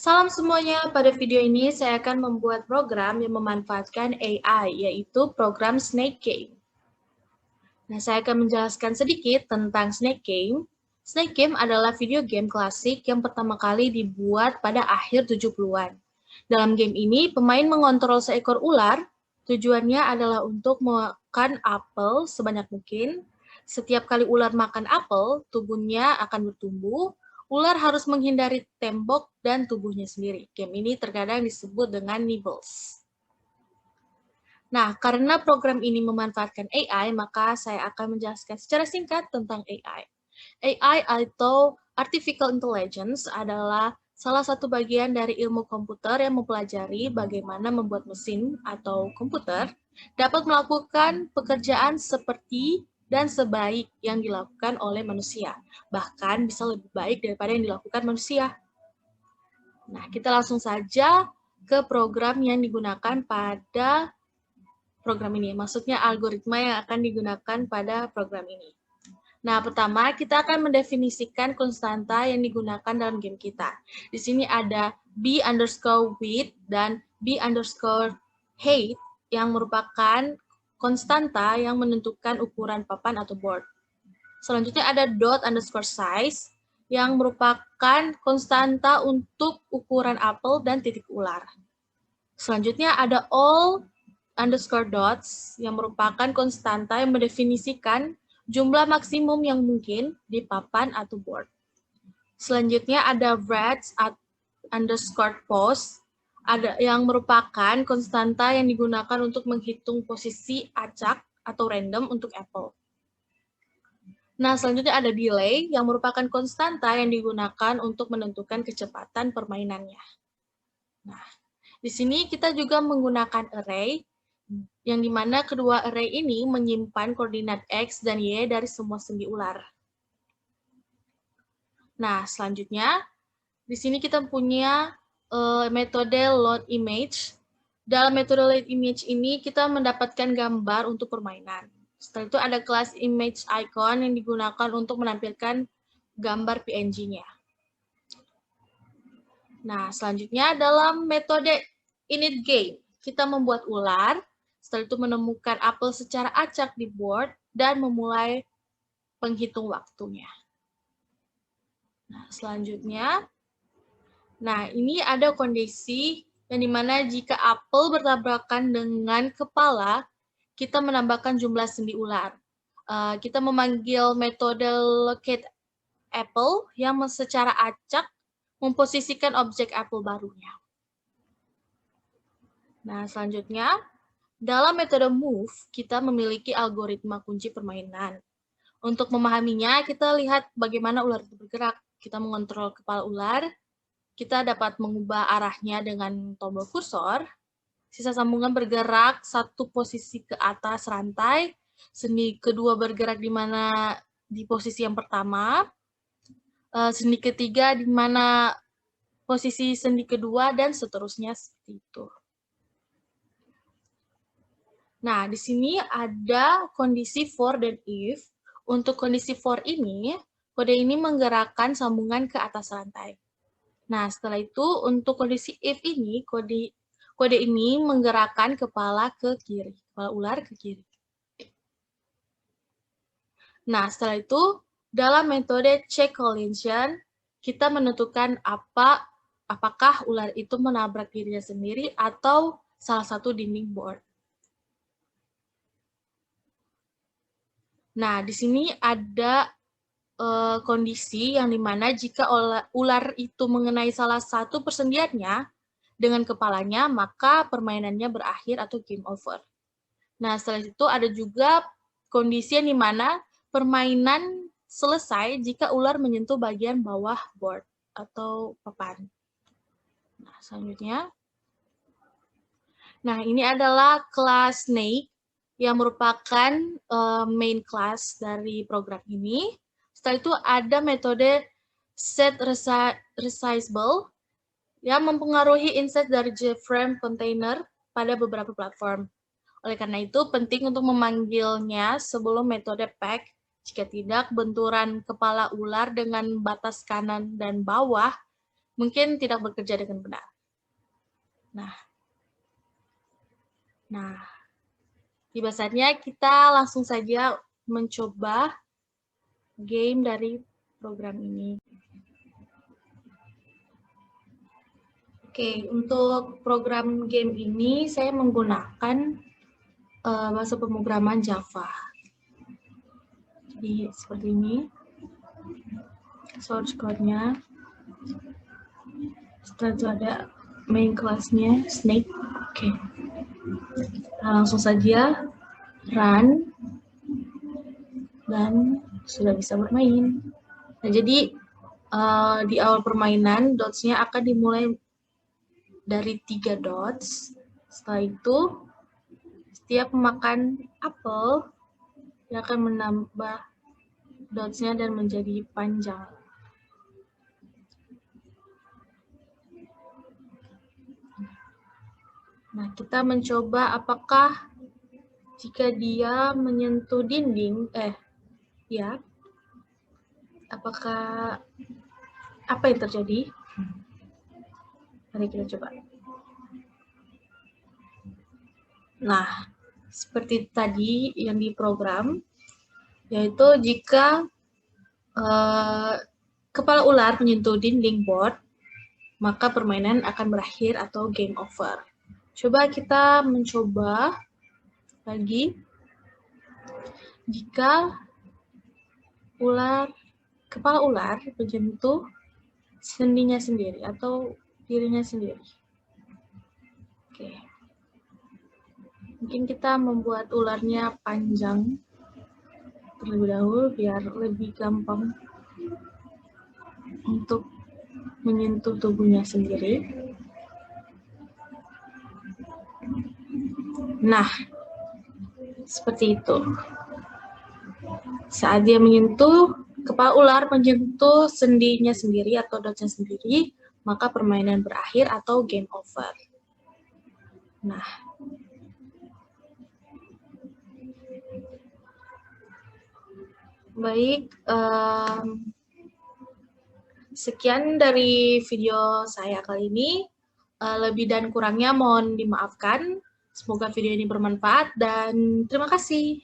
Salam semuanya, pada video ini saya akan membuat program yang memanfaatkan AI, yaitu program Snake Game. Nah, saya akan menjelaskan sedikit tentang Snake Game. Snake Game adalah video game klasik yang pertama kali dibuat pada akhir 70-an. Dalam game ini, pemain mengontrol seekor ular. Tujuannya adalah untuk makan apel sebanyak mungkin. Setiap kali ular makan apel, tubuhnya akan bertumbuh. Ular harus menghindari tembok dan tubuhnya sendiri. Game ini terkadang disebut dengan nibbles. Nah, karena program ini memanfaatkan AI, maka saya akan menjelaskan secara singkat tentang AI. AI atau Artificial Intelligence adalah salah satu bagian dari ilmu komputer yang mempelajari bagaimana membuat mesin atau komputer dapat melakukan pekerjaan seperti dan sebaik yang dilakukan oleh manusia. Bahkan bisa lebih baik daripada yang dilakukan manusia. Nah, kita langsung saja ke program yang digunakan pada program ini. Maksudnya algoritma yang akan digunakan pada program ini. Nah, pertama kita akan mendefinisikan konstanta yang digunakan dalam game kita. Di sini ada b_width dan b_height yang merupakan konstanta yang menentukan ukuran papan atau board. Selanjutnya ada dot_size yang merupakan konstanta untuk ukuran apel dan titik ular. Selanjutnya ada all_dots yang merupakan konstanta yang mendefinisikan jumlah maksimum yang mungkin di papan atau board. Selanjutnya ada reds_post yang merupakan konstanta yang digunakan untuk menghitung posisi acak atau random untuk apple. Nah, selanjutnya ada delay yang merupakan konstanta yang digunakan untuk menentukan kecepatan permainannya. Nah, di sini kita juga menggunakan array, yang dimana kedua array ini menyimpan koordinat X dan Y dari semua sendi ular. Nah, selanjutnya, di sini kita punya metode load image. Dalam metode load image ini, kita mendapatkan gambar untuk permainan. Setelah itu ada kelas image icon yang digunakan untuk menampilkan gambar PNG-nya. Nah, selanjutnya dalam metode init game, kita membuat ular, setelah itu menemukan apel secara acak di board, dan memulai penghitung waktunya. Nah, selanjutnya, ini ada kondisi yang dimana jika apel bertabrakan dengan kepala, kita menambahkan jumlah sendi ular. Kita memanggil metode locate apple yang secara acak memposisikan objek apel barunya. Nah, selanjutnya, dalam metode move, kita memiliki algoritma kunci permainan. Untuk memahaminya, kita lihat bagaimana ular itu bergerak. Kita mengontrol kepala ular, kita dapat mengubah arahnya dengan tombol kursor. Sisa sambungan bergerak satu posisi ke atas rantai, sendi kedua bergerak di posisi yang pertama, sendi ketiga di mana posisi sendi kedua, dan seterusnya seperti itu. Nah, di sini ada kondisi for dan if. Untuk kondisi for ini, kode ini menggerakkan sambungan ke atas rantai. Nah, setelah itu untuk kondisi if ini, kode ini menggerakkan kepala ke kiri, kepala ular ke kiri. Nah, setelah itu dalam metode check collision, kita menentukan apakah ular itu menabrak dirinya sendiri atau salah satu dinding board. Nah, di sini ada kondisi yang dimana jika ular itu mengenai salah satu persendiannya dengan kepalanya, maka permainannya berakhir atau game over. Nah, setelah itu ada juga kondisi yang dimana permainan selesai jika ular menyentuh bagian bawah board atau papan. Nah, selanjutnya. Nah, ini adalah kelas Snake yang merupakan main class dari program ini. Setelah itu ada metode set resizable yang mempengaruhi inset dari JFrame container pada beberapa platform. Oleh karena itu, penting untuk memanggilnya sebelum metode pack. Jika tidak, benturan kepala ular dengan batas kanan dan bawah mungkin tidak bekerja dengan benar. Nah, tiba saatnya kita langsung saja mencoba game dari program ini. Oke, untuk program game ini saya menggunakan bahasa pemrograman Java. Jadi seperti ini source code-nya. Setelah itu ada main kelasnya Snake. Oke. Nah, langsung saja run dan sudah bisa bermain. Nah, jadi di awal permainan dots-nya akan dimulai dari 3 dots. Setelah itu setiap memakan apel dia akan menambah dots-nya dan menjadi panjang. Nah, kita mencoba apakah jika dia menyentuh dinding, apakah apa yang terjadi? Mari kita coba. Nah, seperti tadi yang diprogram, yaitu jika kepala ular menyentuh dinding board, maka permainan akan berakhir atau game over. Coba kita mencoba lagi. Jika kepala ular menyentuh sendinya sendiri atau dirinya sendiri. Oke. Mungkin kita membuat ularnya panjang terlebih dahulu biar lebih gampang untuk menyentuh tubuhnya sendiri. Nah, seperti itu. Saat dia menyentuh, kepala ular menyentuh sendinya sendiri atau dotsnya sendiri, maka permainan berakhir atau game over. Nah, baik, sekian dari video saya kali ini. Lebih dan kurangnya mohon dimaafkan. Semoga video ini bermanfaat dan terima kasih.